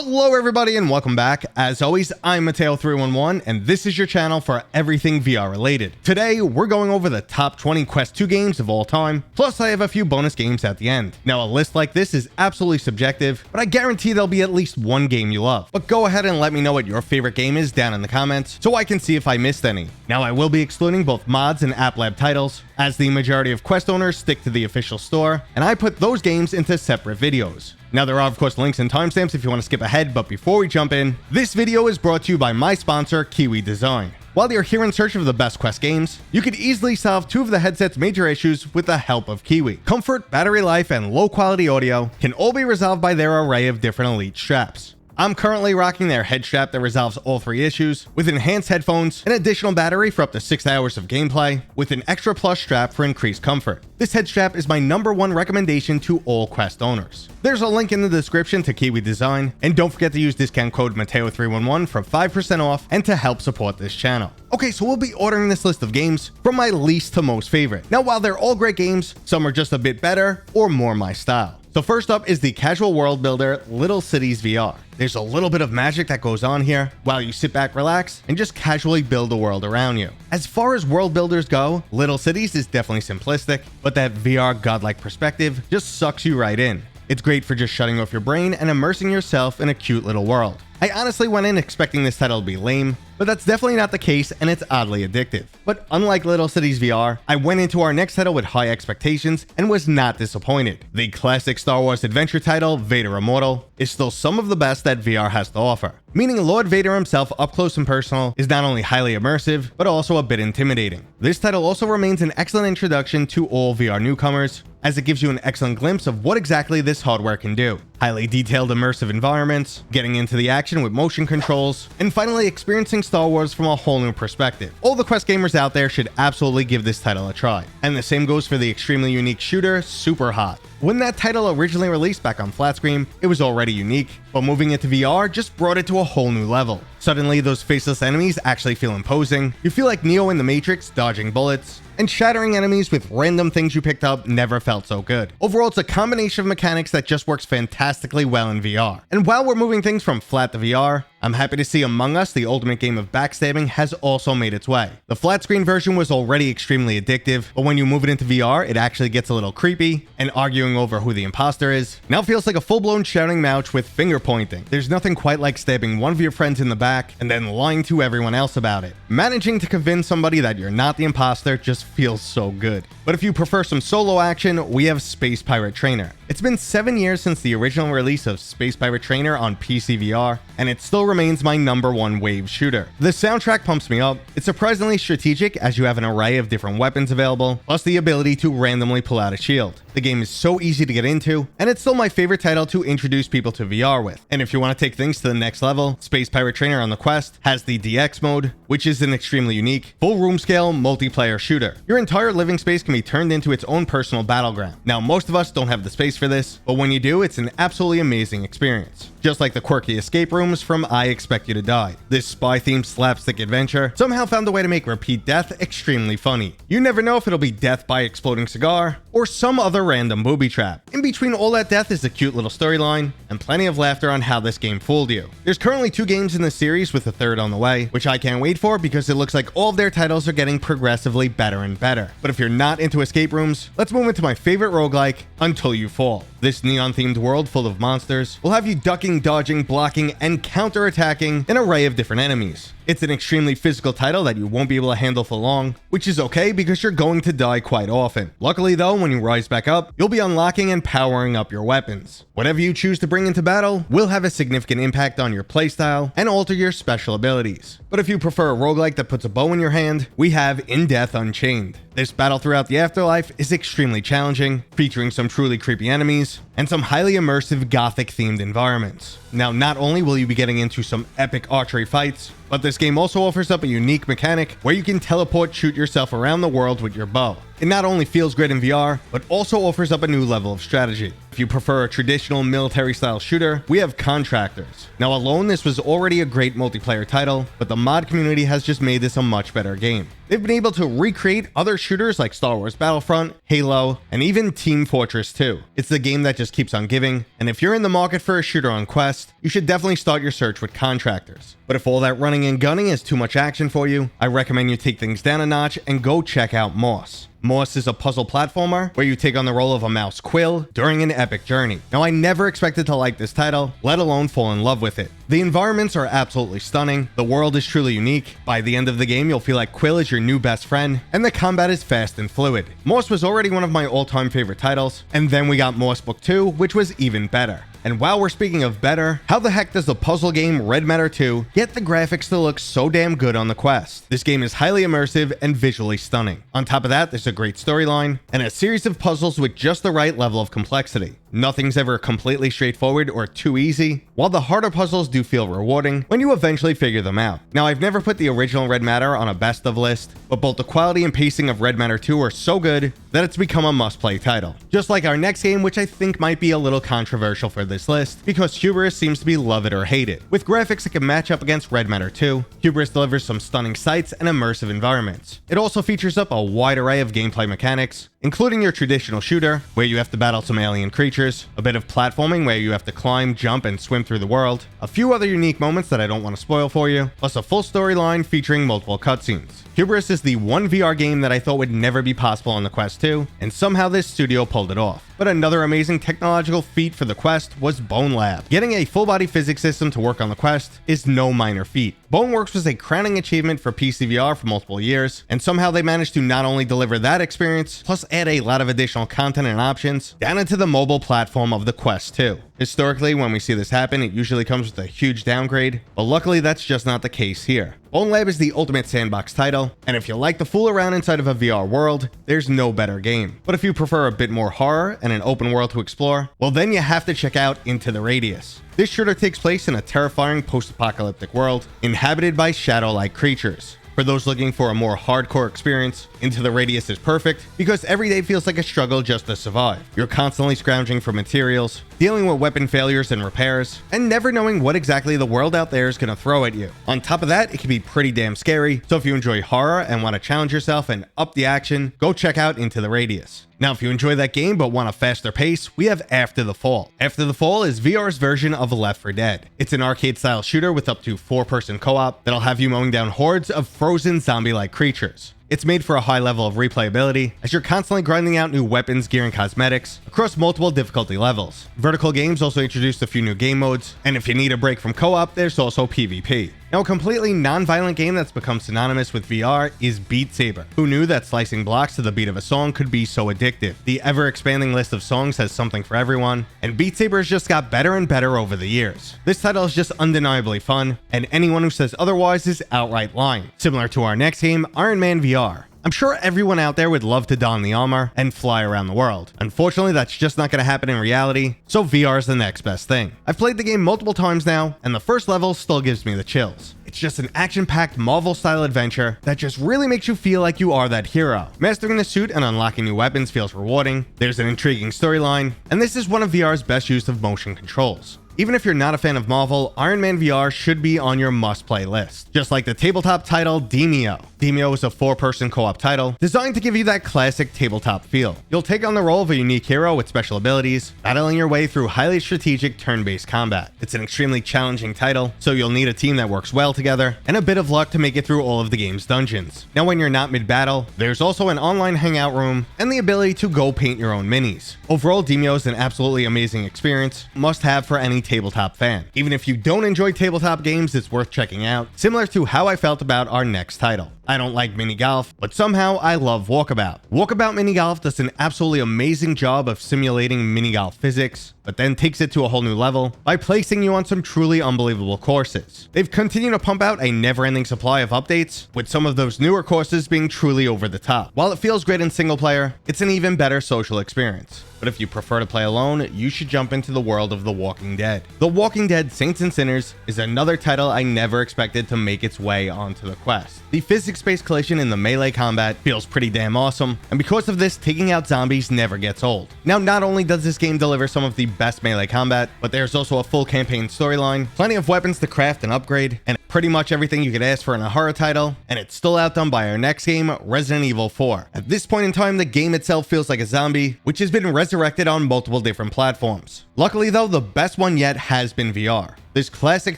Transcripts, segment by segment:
Hello everybody and welcome back. As always, I'm Mateo311 and this is your channel for everything VR related. Today, we're going over the top 20 Quest 2 games of all time, plus I have a few bonus games at the end. Now a list like this is absolutely subjective, but I guarantee there'll be at least one game you love. But go ahead and let me know what your favorite game is down in the comments so I can see if I missed any. Now I will be excluding both mods and App Lab titles, as the majority of Quest owners stick to the official store, and I put those games into separate videos. Now there are of course links and timestamps if you want to skip ahead, but before we jump in, this video is brought to you by my sponsor, Kiwi Design. While you're here in search of the best Quest games, you could easily solve two of the headset's major issues with the help of Kiwi. Comfort, battery life, and low quality audio can all be resolved by their array of different elite straps. I'm currently rocking their head strap that resolves all three issues, with enhanced headphones, an additional battery for up to 6 hours of gameplay, with an extra plush strap for increased comfort. This head strap is my #1 recommendation to all Quest owners. There's a link in the description to Kiwi Design, and don't forget to use discount code Mateo311 for 5% off and to help support this channel. Okay, so we'll be ordering this list of games from my least to most favorite. Now while they're all great games, some are just a bit better or more my style. So first up is the casual world builder Little Cities VR. There's a little bit of magic that goes on here while you sit back, relax, and just casually build a world around you. As far as world builders go, Little Cities is definitely simplistic, but that VR godlike perspective just sucks you right in. It's great for just shutting off your brain and immersing yourself in a cute little world. I honestly went in expecting this title to be lame, but that's definitely not the case and it's oddly addictive. But unlike Little Cities VR, I went into our next title with high expectations and was not disappointed. The classic Star Wars adventure title, Vader Immortal, is still some of the best that VR has to offer. Meaning Lord Vader himself up close and personal is not only highly immersive, but also a bit intimidating. This title also remains an excellent introduction to all VR newcomers, as it gives you an excellent glimpse of what exactly this hardware can do. Highly detailed immersive environments, getting into the action with motion controls, and finally experiencing Star Wars from a whole new perspective. All the Quest gamers out there should absolutely give this title a try. And the same goes for the extremely unique shooter, Superhot. When that title originally released back on flat screen, it was already unique, but moving it to VR just brought it to a whole new level. Suddenly, those faceless enemies actually feel imposing. You feel like Neo in the Matrix dodging bullets, and shattering enemies with random things you picked up never felt so good. Overall, it's a combination of mechanics that just works fantastically well in VR. And while we're moving things from flat to VR, I'm happy to see Among Us, the ultimate game of backstabbing, has also made its way. The flat screen version was already extremely addictive, but when you move it into VR, it actually gets a little creepy, and arguing over who the imposter is now feels like a full-blown shouting match with finger pointing. There's nothing quite like stabbing one of your friends in the back and then lying to everyone else about it. Managing to convince somebody that you're not the imposter just feels so good. But if you prefer some solo action, we have Space Pirate Trainer. It's been 7 years since the original release of Space Pirate Trainer on PC VR, and it still remains my #1 wave shooter. The soundtrack pumps me up. It's surprisingly strategic as you have an array of different weapons available, plus the ability to randomly pull out a shield. The game is so easy to get into, and it's still my favorite title to introduce people to VR with. And if you want to take things to the next level, Space Pirate Trainer on the Quest has the DX mode, which is an extremely unique, full room scale multiplayer shooter. Your entire living space can be turned into its own personal battleground. Now, most of us don't have the space for this, but when you do, it's an absolutely amazing experience. Just like the quirky escape rooms from I Expect You to Die, this spy-themed slapstick adventure somehow found a way to make repeat death extremely funny. You never know if it'll be death by exploding cigar, or some other random booby trap. In between all that death is a cute little storyline, and plenty of laughter on how this game fooled you. There's currently 2 games in the series with a third on the way, which I can't wait for because it looks like all of their titles are getting progressively better and better. But if you're not into escape rooms, let's move into my favorite roguelike, Until You Fall. This neon-themed world full of monsters will have you ducking, dodging, blocking, and counter-attacking an array of different enemies. It's an extremely physical title that you won't be able to handle for long, which is okay because you're going to die quite often. Luckily though, when you rise back up, you'll be unlocking and powering up your weapons. Whatever you choose to bring into battle will have a significant impact on your playstyle and alter your special abilities. But if you prefer a roguelike that puts a bow in your hand, we have Death Unchained. This battle throughout the afterlife is extremely challenging, featuring some truly creepy enemies and some highly immersive gothic-themed environments. Now, not only will you be getting into some epic archery fights, but this game also offers up a unique mechanic where you can teleport shoot yourself around the world with your bow. It not only feels great in VR, but also offers up a new level of strategy. If you prefer a traditional military-style shooter, we have Contractors. Now alone, this was already a great multiplayer title, but the mod community has just made this a much better game. They've been able to recreate other shooters like Star Wars Battlefront, Halo, and even Team Fortress 2. It's the game that just keeps on giving, and if you're in the market for a shooter on Quest, you should definitely start your search with Contractors. But if all that running and gunning is too much action for you, I recommend you take things down a notch and go check out Moss. Moss is a puzzle platformer where you take on the role of a mouse Quill during an epic journey. Now, I never expected to like this title, let alone fall in love with it. The environments are absolutely stunning, the world is truly unique, by the end of the game you'll feel like Quill is your new best friend, and the combat is fast and fluid. Moss was already one of my all-time favorite titles, and then we got Moss Book 2, which was even better. And while we're speaking of better, how the heck does the puzzle game Red Matter 2 get the graphics to look so damn good on the Quest? This game is highly immersive and visually stunning. On top of that, there's a great storyline and a series of puzzles with just the right level of complexity. Nothing's ever completely straightforward or too easy, while the harder puzzles do feel rewarding when you eventually figure them out. Now, I've never put the original Red Matter on a best of list, but both the quality and pacing of Red Matter 2 are so good that it's become a must-play title. Just like our next game, which I think might be a little controversial for this list, because Hubris seems to be love it or hate it. With graphics that can match up against Red Matter 2, Hubris delivers some stunning sights and immersive environments. It also features up a wide array of gameplay mechanics, including your traditional shooter, where you have to battle some alien creatures, a bit of platforming where you have to climb, jump, and swim through the world, a few other unique moments that I don't want to spoil for you, plus a full storyline featuring multiple cutscenes. Hubris is the one VR game that I thought would never be possible on the Quest 2, and somehow this studio pulled it off. But another amazing technological feat for the Quest was Bonelab. Getting a full-body physics system to work on the Quest is no minor feat. Boneworks was a crowning achievement for PC VR for multiple years, and somehow they managed to not only deliver that experience, plus add a lot of additional content and options down into the mobile platform of the Quest 2. Historically, when we see this happen, it usually comes with a huge downgrade, but luckily that's just not the case here. Bonelab is the ultimate sandbox title, and if you like to fool around inside of a VR world, there's no better game. But if you prefer a bit more horror and an open world to explore, well then you have to check out Into the Radius. This shooter takes place in a terrifying post-apocalyptic world inhabited by shadow-like creatures. For those looking for a more hardcore experience, Into the Radius is perfect because every day feels like a struggle just to survive. You're constantly scrounging for materials, dealing with weapon failures and repairs, and never knowing what exactly the world out there is going to throw at you. On top of that, it can be pretty damn scary, so if you enjoy horror and want to challenge yourself and up the action, go check out Into the Radius. Now, if you enjoy that game but want a faster pace, we have After the Fall. After the Fall is VR's version of Left 4 Dead. It's an arcade-style shooter with up to 4-person co-op that'll have you mowing down hordes of frozen zombie-like creatures. It's made for a high level of replayability, as you're constantly grinding out new weapons, gear, and cosmetics across multiple difficulty levels. Vertical Games also introduced a few new game modes, and if you need a break from co-op, there's also PvP. Now, a completely non-violent game that's become synonymous with VR is Beat Saber. Who knew that slicing blocks to the beat of a song could be so addictive? The ever-expanding list of songs has something for everyone, and Beat Saber has just got better and better over the years. This title is just undeniably fun, and anyone who says otherwise is outright lying. Similar to our next game, Iron Man VR. I'm sure everyone out there would love to don the armor and fly around the world. Unfortunately, that's just not going to happen in reality, so VR is the next best thing. I've played the game multiple times now, and the first level still gives me the chills. It's just an action-packed Marvel-style adventure that just really makes you feel like you are that hero. Mastering the suit and unlocking new weapons feels rewarding, there's an intriguing storyline, and this is one of VR's best use of motion controls. Even if you're not a fan of Marvel, Iron Man VR should be on your must-play list. Just like the tabletop title Demeo. Demeo is a 4-person co-op title designed to give you that classic tabletop feel. You'll take on the role of a unique hero with special abilities, battling your way through highly strategic turn-based combat. It's an extremely challenging title, so you'll need a team that works well together, and a bit of luck to make it through all of the game's dungeons. Now, when you're not mid-battle, there's also an online hangout room, and the ability to go paint your own minis. Overall, Demeo is an absolutely amazing experience, must-have for any tabletop fan. Even if you don't enjoy tabletop games, it's worth checking out, similar to how I felt about our next title. I don't like mini golf, but somehow I love Walkabout. Walkabout Mini Golf does an absolutely amazing job of simulating mini golf physics, but then takes it to a whole new level by placing you on some truly unbelievable courses. They've continued to pump out a never-ending supply of updates, with some of those newer courses being truly over the top. While it feels great in single player, it's an even better social experience. But if you prefer to play alone, you should jump into the world of The Walking Dead. The Walking Dead Saints and Sinners is another title I never expected to make its way onto the Quest. The physical physics-based collision in the melee combat feels pretty damn awesome, and because of this, taking out zombies never gets old. Now, not only does this game deliver some of the best melee combat, but there's also a full campaign storyline, plenty of weapons to craft and upgrade, and pretty much everything you could ask for in a horror title, and it's still outdone by our next game, Resident Evil 4. At this point in time, the game itself feels like a zombie, which has been resurrected on multiple different platforms. Luckily though, the best one yet has been VR. This classic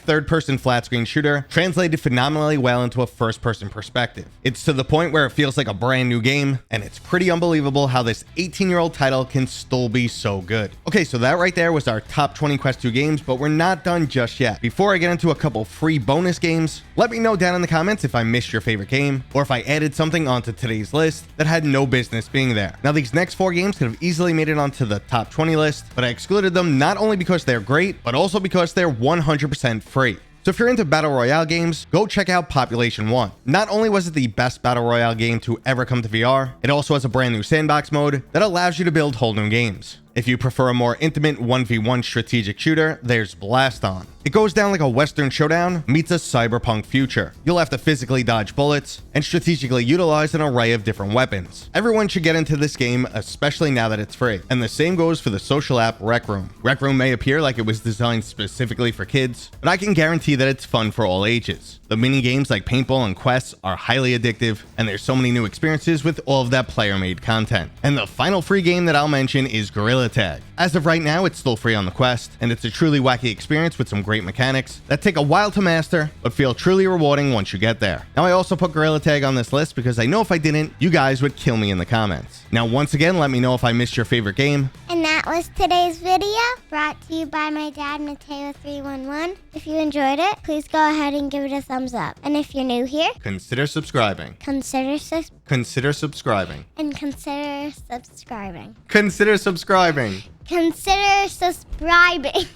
third-person flat-screen shooter translated phenomenally well into a first-person perspective. It's to the point where it feels like a brand new game, and it's pretty unbelievable how this 18-year-old title can still be so good. Okay, so that right there was our top 20 Quest 2 games, but we're not done just yet. Before I get into a couple free bonus games, let me know down in the comments if I missed your favorite game, or if I added something onto today's list that had no business being there. Now, these next 4 games could have easily made it onto the top 20 list, but I excluded them not only because they're great, but also because they're 100% free. So if you're into Battle Royale games, go check out Population 1. Not only was it the best Battle Royale game to ever come to VR, it also has a brand new sandbox mode that allows you to build whole new games. If you prefer a more intimate 1v1 strategic shooter, there's Blaston. It goes down like a Western showdown meets a cyberpunk future. You'll have to physically dodge bullets and strategically utilize an array of different weapons. Everyone should get into this game, especially now that it's free. And the same goes for the social app Rec Room. Rec Room may appear like it was designed specifically for kids, but I can guarantee that it's fun for all ages. The mini games like paintball and quests are highly addictive, and there's so many new experiences with all of that player-made content. And the final free game that I'll mention is Gorilla Tag. As of right now, it's still free on the Quest, and it's a truly wacky experience with some great mechanics that take a while to master, but feel truly rewarding once you get there. Now, I also put Gorilla Tag on this list because I know if I didn't, you guys would kill me in the comments. Now, once again, let me know if I missed your favorite game. And that was today's video, brought to you by my dad, Mateo311. If you enjoyed it, please go ahead and give it a thumbs up. And if you're new here, Consider subscribing. consider Consider subscribing. consider subscribing. Consider subscribing. Consider subscribing.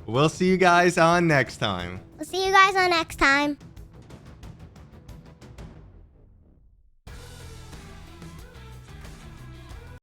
We'll see you guys on next time. We'll see you guys on next time.